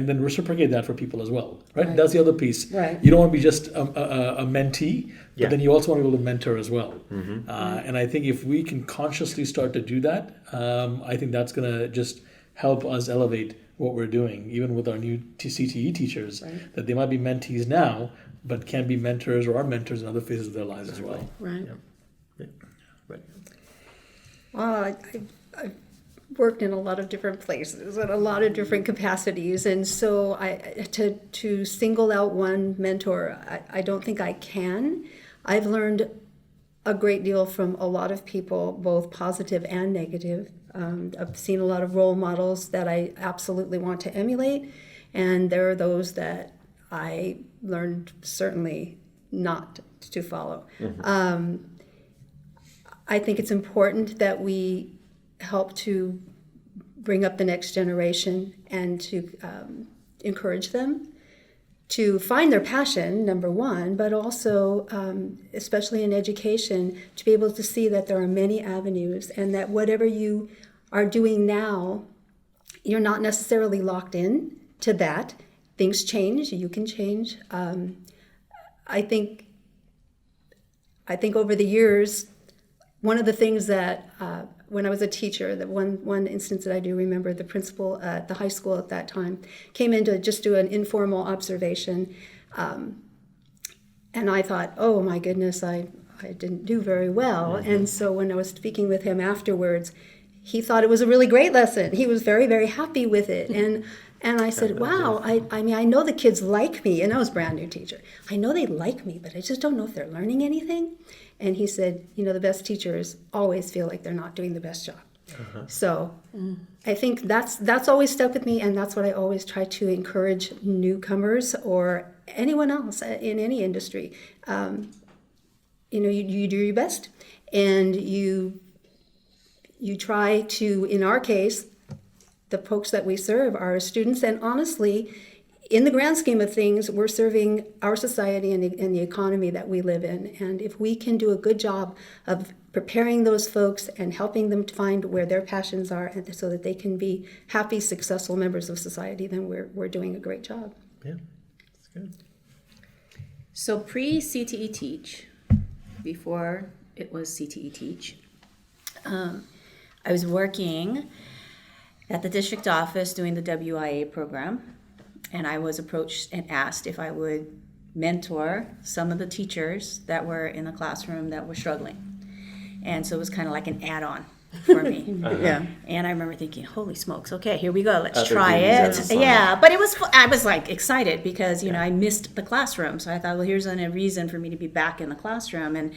then reciprocate that for people as well, right? That's the other piece. Right. You don't want to be just a mentee, but then you also want to be able to mentor as well. And I think if we can consciously start to do that, I think that's going to just help us elevate what we're doing, even with our new CTE teachers, that they might be mentees now, but can be mentors or are mentors in other phases of their lives as well. Right. Right. I worked in a lot of different places and a lot of different capacities, and so to single out one mentor, I don't think I can. I've learned a great deal from a lot of people, both positive and negative. I've seen a lot of role models that I absolutely want to emulate, and there are those that I learned certainly not to follow. I think it's important that we help to bring up the next generation and to encourage them to find their passion, number one, but also, especially in education, to be able to see that there are many avenues and that whatever you are doing now, you're not necessarily locked in to that. Things change, you can change. I think over the years, one of the things that when I was a teacher, that one instance that I do remember, the principal at the high school at that time came in to just do an informal observation. And I thought, oh my goodness, I didn't do very well. And so when I was speaking with him afterwards, he thought it was a really great lesson. He was very, very happy with it. And I said, wow, I mean, I know the kids like me. And I was a brand new teacher. I know they like me, but I just don't know if they're learning anything. And he said, you know, the best teachers always feel like they're not doing the best job. So I think that's always stuck with me, and that's what I always try to encourage newcomers or anyone else in any industry. You know, you do your best, and you try to, in our case, the folks that we serve are our students, and honestly, in the grand scheme of things, we're serving our society and the economy that we live in. And if we can do a good job of preparing those folks and helping them to find where their passions are, and so that they can be happy, successful members of society, then we're doing a great job. Yeah, that's good. So pre-CTE Teach, before it was CTE Teach, I was working at the district office doing the WIA program. And I was approached and asked if I would mentor some of the teachers that were in the classroom that were struggling. And so it was kind of like an add-on for me. Yeah. And I remember thinking, holy smokes, okay, here we go, let's Other try duties it. outside. Yeah, but I was like excited because, you know, I missed the classroom. So I thought, well, here's a reason for me to be back in the classroom. And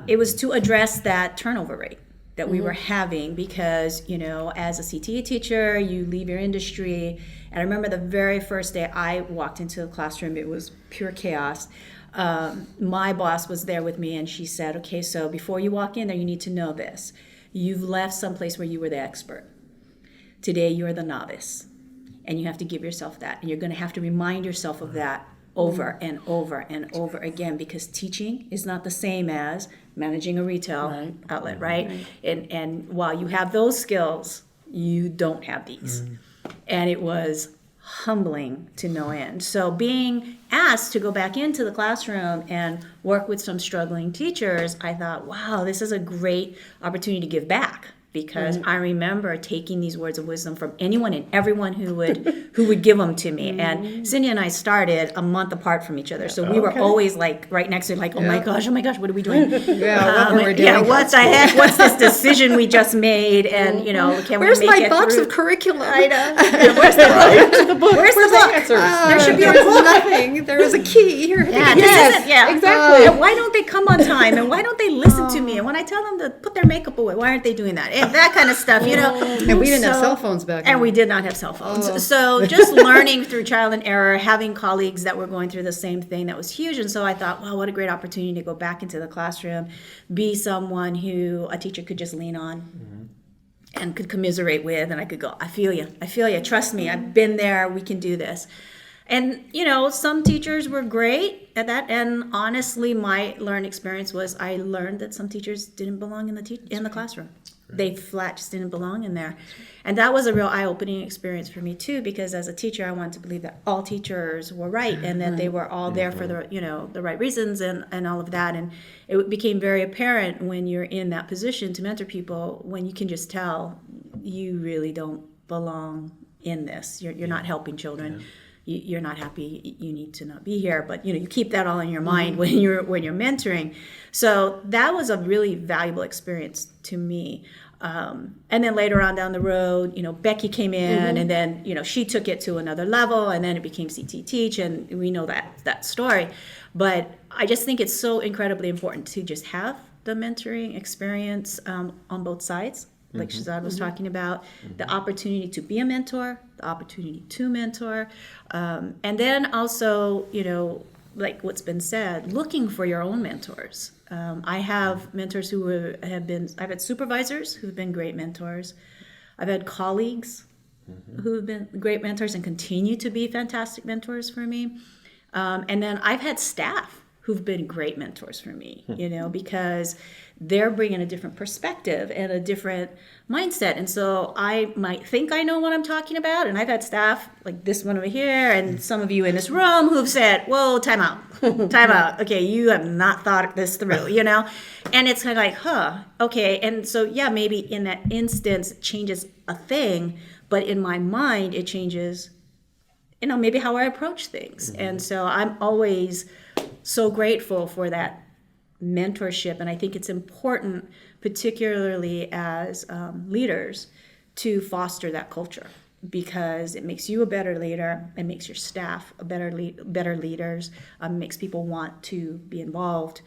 it was to address that turnover rate that we were having because, you know, as a CTE teacher, you leave your industry. And I remember the very first day I walked into the classroom, it was pure chaos. My boss was there with me and she said, okay, so before you walk in there, you need to know this. You've left someplace where you were the expert. Today, you're the novice. And you have to give yourself that. And you're going to have to remind yourself of that over and over and over again, because teaching is not the same as managing a retail outlet, right? And while you have those skills, you don't have these. And it was humbling to no end. So being asked to go back into the classroom and work with some struggling teachers, I thought, wow, this is a great opportunity to give back. Because I remember taking these words of wisdom from anyone and everyone who would give them to me. And Cindy and I started a month apart from each other, so we were always like right next to like, oh my gosh, what are we doing? What were we doing? Yeah, what the heck? What's this decision we just made? And you know, can Where's we make my it box through? of curriculum? I know. Where's the book? Where's the book? answers? There should be a There's book. nothing. There was a key here. Yeah, exactly. And why don't they come on time? And why don't they listen to me? And when I tell them to put their makeup away, why aren't they doing that? And that kind of stuff, you know. And we didn't have cell phones back then. And we did not have cell phones. So just learning through trial and error, having colleagues that were going through the same thing, that was huge. And so I thought, wow, what a great opportunity to go back into the classroom, be someone who a teacher could just lean on. And could commiserate with, and I could go, I feel you, trust me, I've been there, we can do this. And, you know, some teachers were great at that, and honestly, my learned experience was I learned that some teachers didn't belong in the classroom. They flat just didn't belong in there. And that was a real eye-opening experience for me, too, because as a teacher, I wanted to believe that all teachers were right, and that they were all there for the, you know, the right reasons and all of that. And it became very apparent when you're in that position to mentor people, when you can just tell you really don't belong in this. You're not helping children. You're not happy. You need to not be here. But you know, you keep that all in your mind when you're mentoring. So that was a really valuable experience to me. And then later on down the road, Becky came in, and then, she took it to another level, and then it became CTE Teach, and we know that story. But I just think it's so incredibly important to just have the mentoring experience on both sides, like Shazad was talking about, the opportunity to be a mentor, the opportunity to mentor, and then also, like what's been said, looking for your own mentors. I have mentors I've had supervisors who've been great mentors. I've had colleagues who have been great mentors and continue to be fantastic mentors for me. And then I've had staff who've been great mentors for me, because they're bringing a different perspective and a different mindset. And so I might think I know what I'm talking about. And I've had staff like this one over here and some of you in this room who've said, whoa, time out. Okay, you have not thought this through, And it's kind of like, okay. And so, maybe in that instance, it changes a thing. But in my mind, it changes, maybe how I approach things. And so I'm always so grateful for that mentorship, and I think it's important, particularly as leaders, to foster that culture, because it makes you a better leader, it makes your staff a better leaders, makes people want to be involved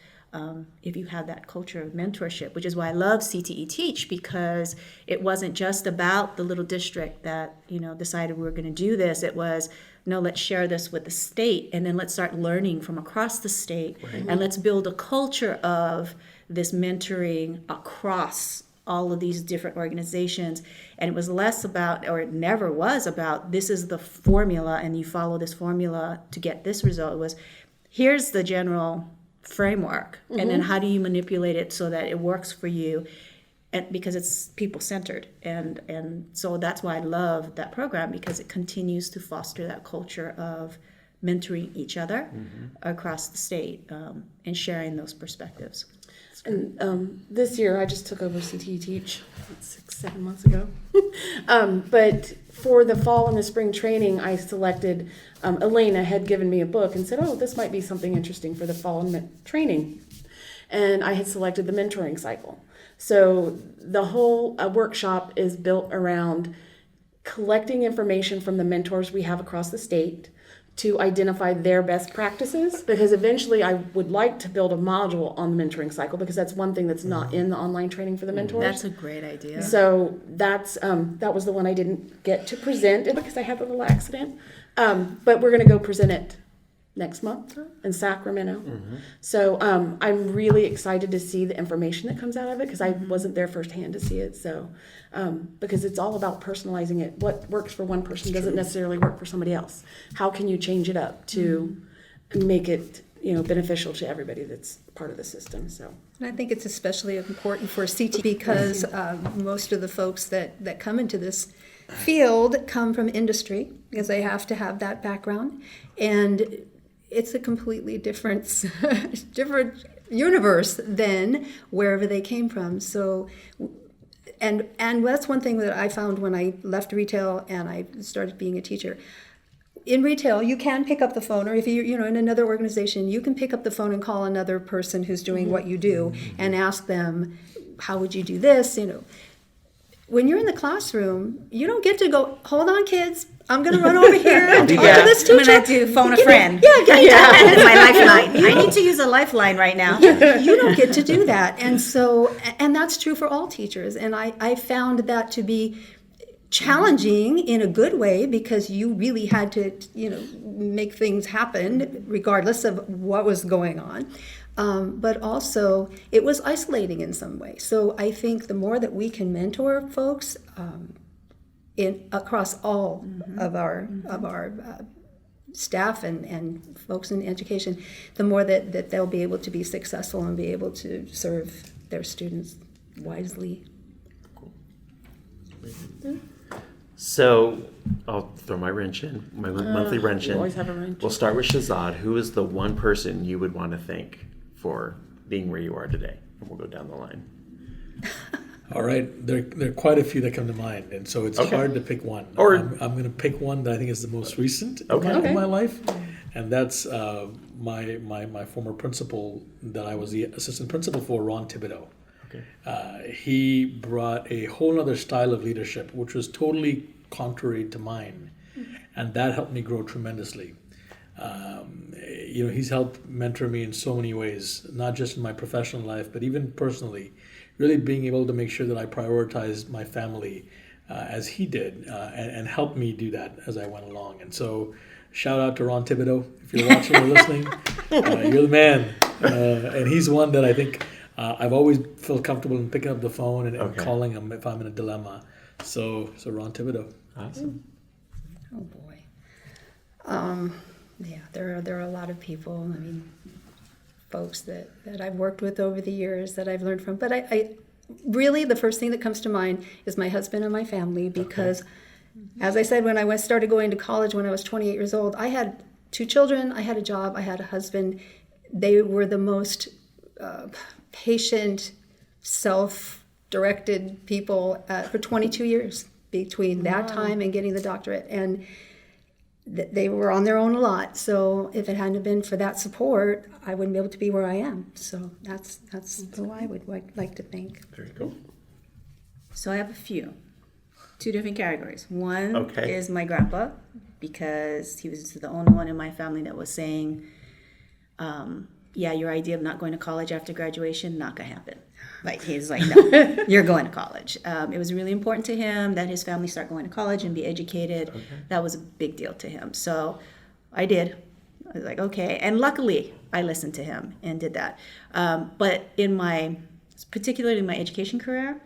if you have that culture of mentorship, which is why I love CTE Teach, because it wasn't just about the little district that decided we were going to do this. It was, no, let's share this with the state, and then let's start learning from across the state, and let's build a culture of this mentoring across all of these different organizations. And it was less about, or it never was about, this is the formula and you follow this formula to get this result. It was, here's the general framework, and then how do you manipulate it so that it works for you, and because it's people-centered. And so that's why I love that program, because it continues to foster that culture of mentoring each other across the state, and sharing those perspectives. And this year, I just took over CTE Teach 6-7 months ago. But for the fall and the spring training, I selected, Elena had given me a book and said, oh, this might be something interesting for the fall and training. And I had selected the mentoring cycle. So the whole workshop is built around collecting information from the mentors we have across the state to identify their best practices, because eventually I would like to build a module on the mentoring cycle, because that's one thing that's not in the online training for the mentors. That's a great idea. So that's that was the one I didn't get to present because I had a little accident. But we're going to go present it next month in Sacramento. So I'm really excited to see the information that comes out of it, because I wasn't there firsthand to see it. So because it's all about personalizing it. What works for one person doesn't necessarily work for somebody else. How can you change it up to make it beneficial to everybody that's part of the system? So, and I think it's especially important for CTE because most of the folks that come into this field come from industry, because they have to have that background, and it's a completely different universe than wherever they came from. So, and that's one thing that I found when I left retail and I started being a teacher. In retail, you can pick up the phone, or if you're in another organization, you can pick up the phone and call another person who's doing what you do and ask them, how would you do this? When you're in the classroom, you don't get to go, hold on, kids, I'm going to run over here and talk to this teacher. I'm going to phone a friend. Yeah. My lifeline. I need to use a lifeline right now. You don't get to do that. And that's true for all teachers. And I found that to be challenging in a good way, because you really had to, make things happen regardless of what was going on. But also it was isolating in some way. So I think the more that we can mentor folks across all of our staff and folks in education, the more that they'll be able to be successful and be able to serve their students wisely. So I'll throw my wrench in, my monthly wrench in. Always have a wrench. We'll start with Shazad. Who is the one person you would want to thank for being where you are today? And we'll go down the line. All right, there are quite a few that come to mind, and so it's hard to pick one. Or I'm going to pick one that I think is the most recent in my life, and that's my former principal that I was the assistant principal for, Ron Thibodeau. He brought a whole other style of leadership, which was totally contrary to mine. And that helped me grow tremendously. He's helped mentor me in so many ways, not just in my professional life, but even personally, really being able to make sure that I prioritized my family as he did, and helped me do that as I went along. And so shout out to Ron Thibodeau. If you're watching or listening, you're the man. And he's one that I think I've always felt comfortable in picking up the phone and calling him if I'm in a dilemma. So Ron Thibodeau. Awesome. Oh boy. There are a lot of people, folks that I've worked with over the years that I've learned from. But I really, the first thing that comes to mind is my husband and my family, because as I said, when I started going to college when I was 28 years old, I had 2 children, I had a job, I had a husband. They were the most patient, self-directed people for 22 years between that time and getting the doctorate. And they were on their own a lot. So if it hadn't been for that support, I wouldn't be able to be where I am. So that's who I would like to think. Very cool. So I have a few. 2 different categories. One is my grandpa, because he was the only one in my family that was saying, your idea of not going to college after graduation, not gonna happen. He's like, no, you're going to college. It was really important to him that his family start going to college and be educated. That was a big deal to him. So I did. I was like, okay. And luckily, I listened to him and did that. But particularly in my education career,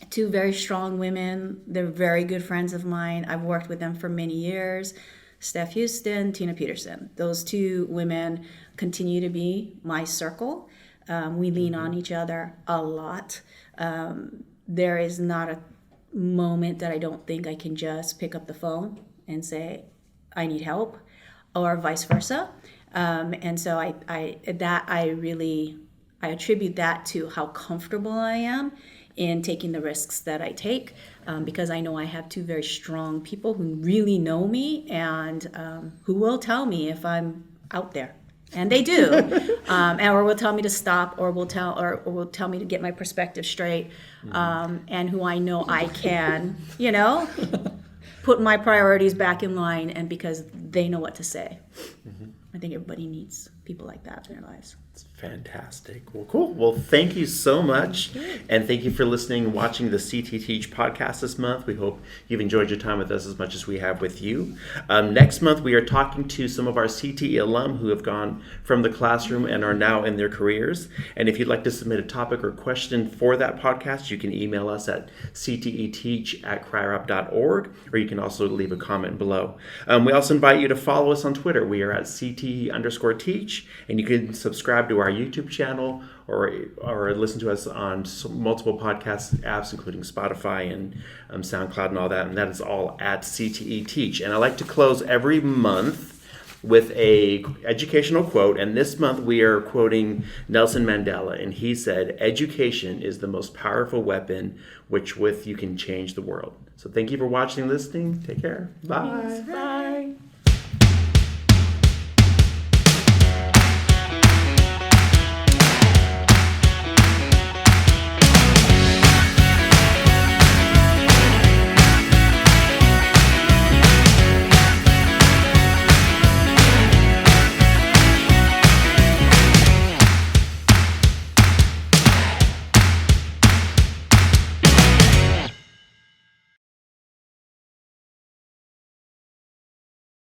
2 very strong women. They're very good friends of mine. I've worked with them for many years. Steph Houston, Tina Peterson. Those 2 women continue to be my circle. We lean on each other a lot. There is not a moment that I don't think I can just pick up the phone and say, I need help, or vice versa. And so I attribute that to how comfortable I am in taking the risks that I take, because I know I have 2 very strong people who really know me and who will tell me if I'm out there. And they do, or will tell me to stop, or will tell me to get my perspective straight, and who I know I can, put my priorities back in line, and because they know what to say. I think everybody needs people like that in their lives. It's fantastic. Well, cool. Well, thank you so much. And thank you for listening and watching the CTE TEACH podcast this month. We hope you've enjoyed your time with us as much as we have with you. Next month, we are talking to some of our CTE alum who have gone from the classroom and are now in their careers. And if you'd like to submit a topic or question for that podcast, you can email us at cteteach@cryrap.org, or you can also leave a comment below. We also invite you to follow us on Twitter. We are at CTE_Teach, and you can subscribe to our YouTube channel or listen to us on multiple podcast apps, including Spotify and SoundCloud and all that. And that is all at CTE Teach. And I like to close every month with a educational quote. And this month we are quoting Nelson Mandela. And he said, "Education is the most powerful weapon which with you can change the world." So thank you for watching and listening. Take care. Bye. Bye.